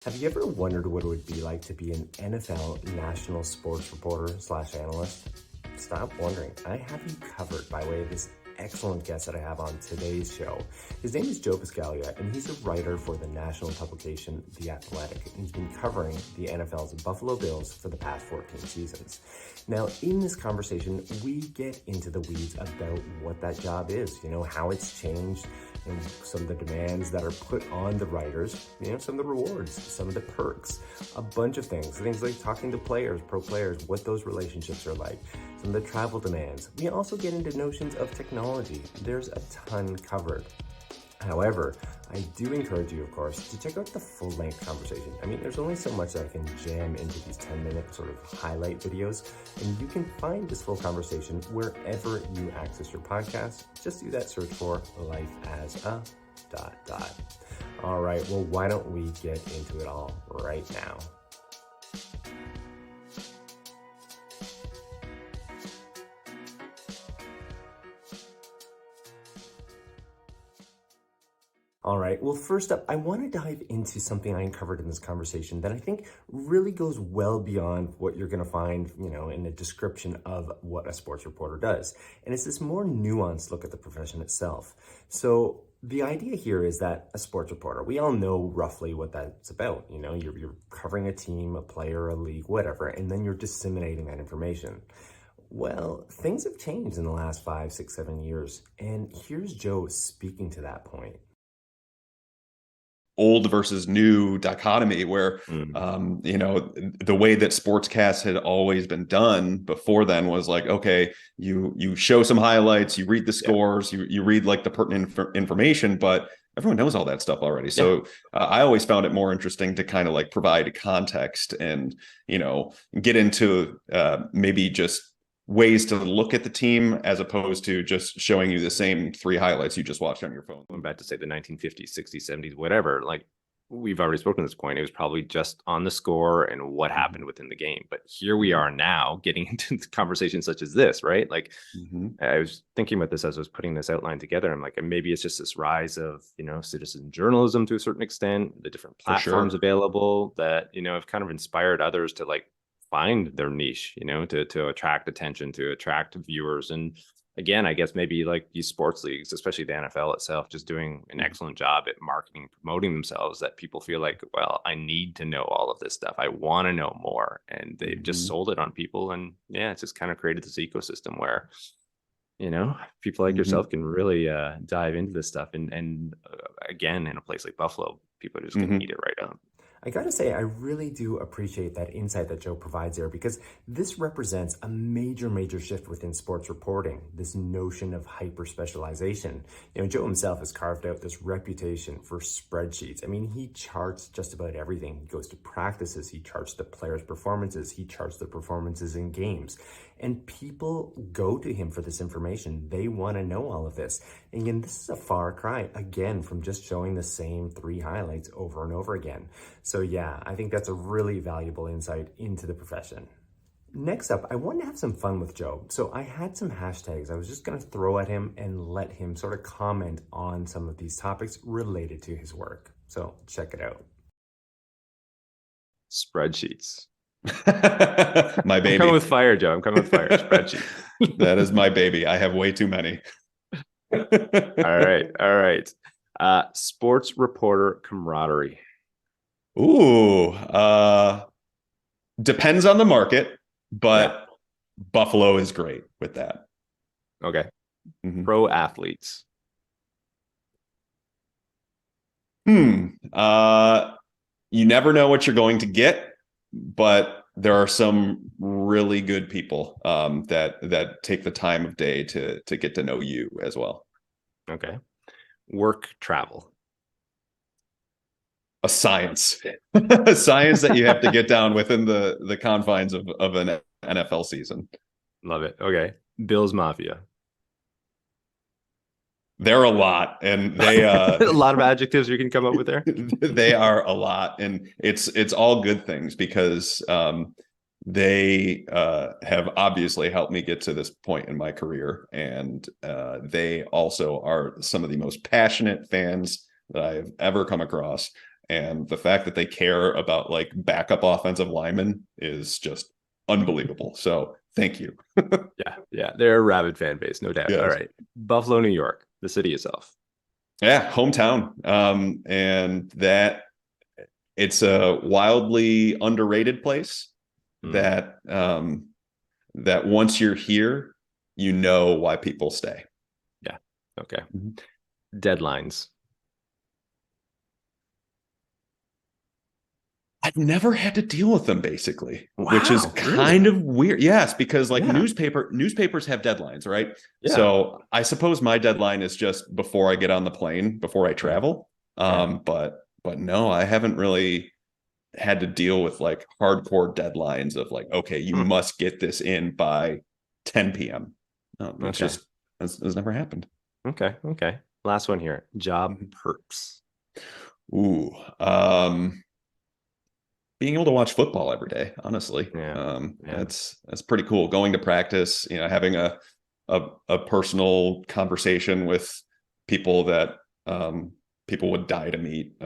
Have you ever wondered what it would be like to be an NFL national sports reporter / analyst? Stop wondering. I have you covered by way of this excellent guest that I have on today's show. His name is Joe Buscaglia, and he's a writer for the national publication The Athletic. And he's been covering the NFL's Buffalo Bills for the past 14 seasons. Now, in this conversation, we get into the weeds about what that job is, how it's changed, and some of the demands that are put on the writers, some of the rewards, some of the perks, a bunch of things like talking to players, pro players, what those relationships are like, some of the travel demands. We also get into notions of technology. There's a ton covered. However, I do encourage you, of course, to check out the full-length conversation. There's only so much that I can jam into these 10-minute sort of highlight videos, and you can find this full conversation wherever you access your podcast. Just do that search for Life as a ... All right, well, why don't we get into it all right now? All right, well, first up, I want to dive into something I uncovered in this conversation that I think really goes well beyond what you're going to find, in a description of what a sports reporter does. And it's this more nuanced look at the profession itself. So the idea here is that a sports reporter, we all know roughly what that's about. You're covering a team, a player, a league, whatever, and then you're disseminating that information. Well, things have changed in the last 5, 6, 7 years. And here's Joe speaking to that point. Old versus new dichotomy where, the way that sportscasts had always been done before then was like, okay, you show some highlights, you read the scores, you read like the pertinent information, but everyone knows all that stuff already. So I always found it more interesting to kind of like provide context and, get into maybe just ways to look at the team as opposed to just showing you the same 3 highlights you just watched on your phone. Going back to say the 1950s, 60s, 70s, whatever, like we've already spoken to this point, it was probably just on the score and what happened within the game. But here we are now getting into conversations such as this, right? Like I was thinking about this as I was putting this outline together. I'm like, and maybe it's just this rise of, citizen journalism to a certain extent, the different platforms available that, have kind of inspired others to like find their niche, to attract attention, to attract viewers. And again, I guess maybe like these sports leagues, especially the NFL itself, just doing an excellent job at marketing, promoting themselves, that people feel like, well, I need to know all of this stuff. I want to know more. And they've just sold it on people. And it's just kind of created this ecosystem where, people like yourself can really dive into this stuff. And again, in a place like Buffalo, people are just going to eat it right up. I gotta say, I really do appreciate that insight that Joe provides there, because this represents a major shift within sports reporting, this notion of hyper specialization. Joe himself has carved out this reputation for spreadsheets. He charts just about everything. He goes to practices, he charts the players' performances, he charts the performances in games. And people go to him for this information. They want to know all of this. And again, this is a far cry, again, from just showing the same 3 highlights over and over again. So yeah, I think that's a really valuable insight into the profession. Next up, I wanted to have some fun with Joe. So I had some hashtags I was just going to throw at him and let him sort of comment on some of these topics related to his work. So check it out. Spreadsheets. My baby. I'm coming with fire, Joe. I'm coming with fire. Spreadsheet. That is my baby. I have way too many. All right. Sports reporter camaraderie. Ooh, depends on the market, but Buffalo is great with that. Okay. Pro athletes. You never know what you're going to get, but there are some really good people that take the time of day to get to know you as well. Okay. Work travel. A science, a science that you have to get down within the confines of an NFL season. Love it. Okay. Bills Mafia. They're a lot, and they a lot of adjectives you can come up with there. They are a lot, and it's all good things because they have obviously helped me get to this point in my career, and they also are some of the most passionate fans that I've ever come across. And the fact that they care about like backup offensive linemen is just unbelievable. So thank you. Yeah. They're a rabid fan base, no doubt. Yes. All right. Buffalo, New York, the city itself. Yeah, hometown. And that it's a wildly underrated place that that once you're here, you know why people stay. Yeah. Okay. Deadlines. I've never had to deal with them basically, Wow, which is kind of weird. Yes, because like Yeah. newspapers have deadlines, right? Yeah. So I suppose my deadline is just before I get on the plane, before I travel. But no, I haven't really had to deal with like hardcore deadlines of like, okay, you must get this in by 10 p.m. It's just it's never happened. Okay. Last one here. Job perks. Ooh, being able to watch football every day, honestly. That's pretty cool. Going to practice, having a personal conversation with people that people would die to meet,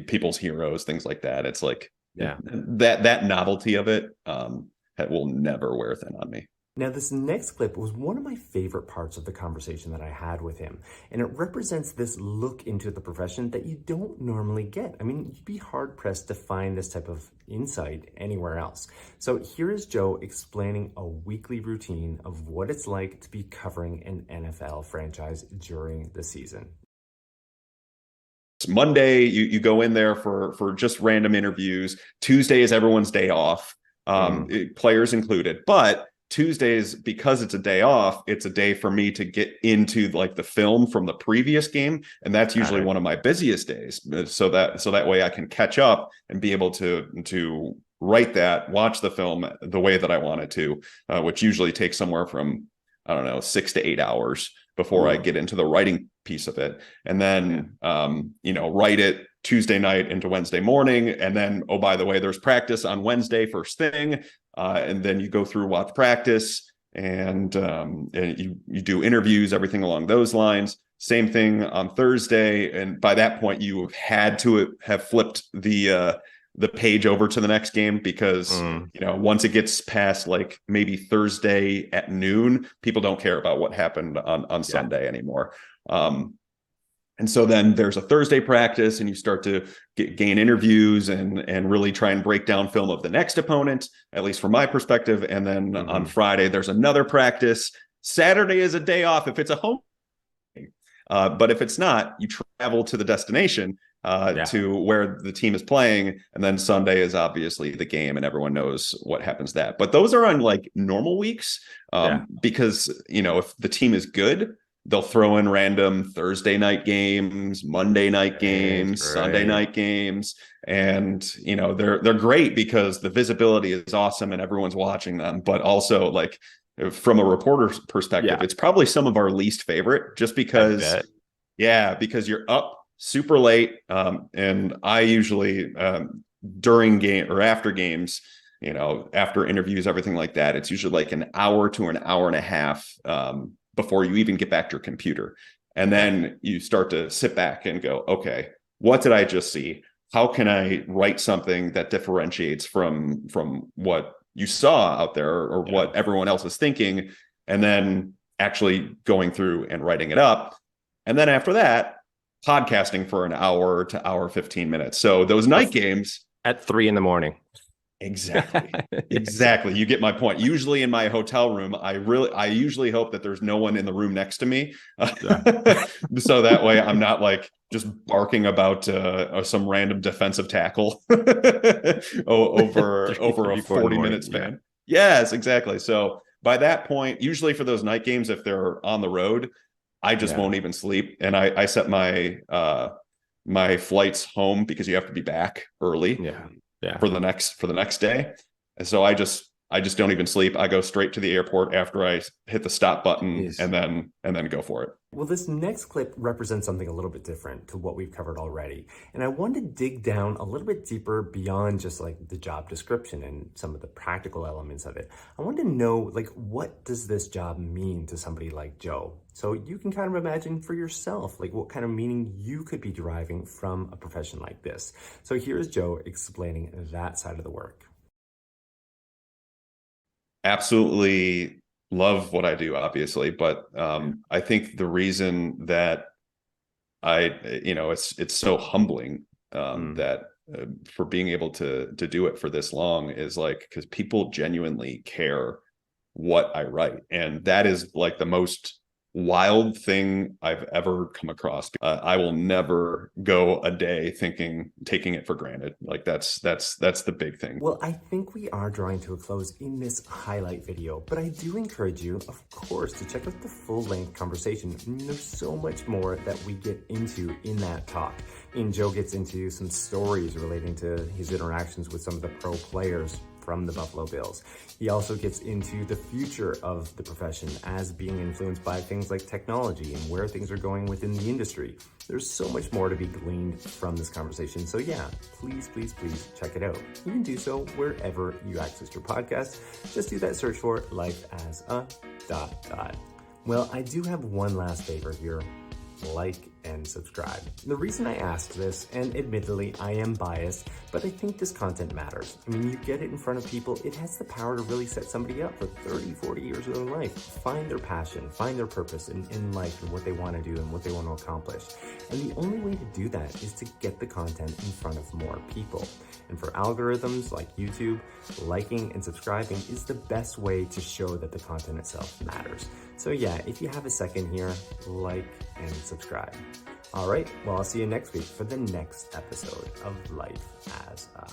people's heroes, things like that. It's like that novelty of it that will never wear thin on me. Now, this next clip was one of my favorite parts of the conversation that I had with him, and it represents this look into the profession that you don't normally get. I mean, you'd be hard-pressed to find this type of insight anywhere else. So here is Joe explaining a weekly routine of what it's like to be covering an NFL franchise during the season. Monday, you go in there for just random interviews. Tuesday is everyone's day off, players included, but Tuesdays, because it's a day off, it's a day for me to get into like the film from the previous game. And that's usually one of my busiest days. So that way I can catch up and be able to write that, watch the film the way that I want it to, which usually takes somewhere from, 6 to 8 hours before I get into the writing piece of it. And then, write it Tuesday night into Wednesday morning. And then, oh, by the way, there's practice on Wednesday first thing. And then you go through watch practice and you do interviews, everything along those lines. Same thing on Thursday. And by that point, you have had to have flipped the page over to the next game because, once it gets past like maybe Thursday at noon, people don't care about what happened on Sunday anymore. And so then there's a Thursday practice and you start to gain interviews and really try and break down film of the next opponent, at least from my perspective. And then on Friday, there's another practice. Saturday is a day off if it's a home game. But if it's not, you travel to the destination to where the team is playing. And then Sunday is obviously the game and everyone knows what happens that. But those are on like normal weeks because, if the team is good, they'll throw in random Thursday night games, Monday night games, Sunday night games. And, they're great because the visibility is awesome and everyone's watching them. But also like from a reporter's perspective, it's probably some of our least favorite just because, because you're up super late. And I usually during game or after games, after interviews, everything like that, it's usually like an hour to an hour and a half before you even get back to your computer. And then you start to sit back and go, okay, what did I just see? How can I write something that differentiates from what you saw out there or what everyone else is thinking? And then actually going through and writing it up. And then after that, podcasting for an hour to hour, 15 minutes. So those night games at 3 a.m. Exactly. You get my point. Usually in my hotel room, I usually hope that there's no one in the room next to me. So that way I'm not like just barking about some random defensive tackle over a 40-minute span. Yes, exactly. So by that point, usually for those night games, if they're on the road, I just won't even sleep. And I set my flights home because you have to be back early. For the next day. And so I just I just don't even sleep. I go straight to the airport after I hit the stop button. Yes. and then go for it. Well, this next clip represents something a little bit different to what we've covered already. And I wanted to dig down a little bit deeper beyond just like the job description and some of the practical elements of it. I wanted to know, like, what does this job mean to somebody like Joe? So you can kind of imagine for yourself, like what kind of meaning you could be deriving from a profession like this. So here's Joe explaining that side of the work. Absolutely love what I do, obviously, but I think the reason that it's so humbling that for being able to do it for this long is like, because people genuinely care what I write, and that is like the most wild thing I've ever come across. I will never go a day taking it for granted. Like that's the big thing. Well, I think we are drawing to a close in this highlight video, but I do encourage you, of course, to check out the full-length conversation. There's so much more that we get into in that talk. And Joe gets into some stories relating to his interactions with some of the pro players from the Buffalo Bills. He also gets into the future of the profession as being influenced by things like technology and where things are going within the industry. There's so much more to be gleaned from this conversation. So yeah, please check it out. You can do so wherever you access your podcast. Just do that search for Life as a ... Well, I do have one last favor here. Like and subscribe. The reason I ask this, and admittedly I am biased, but I think this content matters. I mean, you get it in front of people, it has the power to really set somebody up for 30, 40 years of their life. Find their passion, find their purpose in life and what they want to do and what they want to accomplish. And the only way to do that is to get the content in front of more people. And for algorithms like YouTube, liking and subscribing is the best way to show that the content itself matters. So yeah, if you have a second here, like and subscribe. All right, well, I'll see you next week for the next episode of Life as a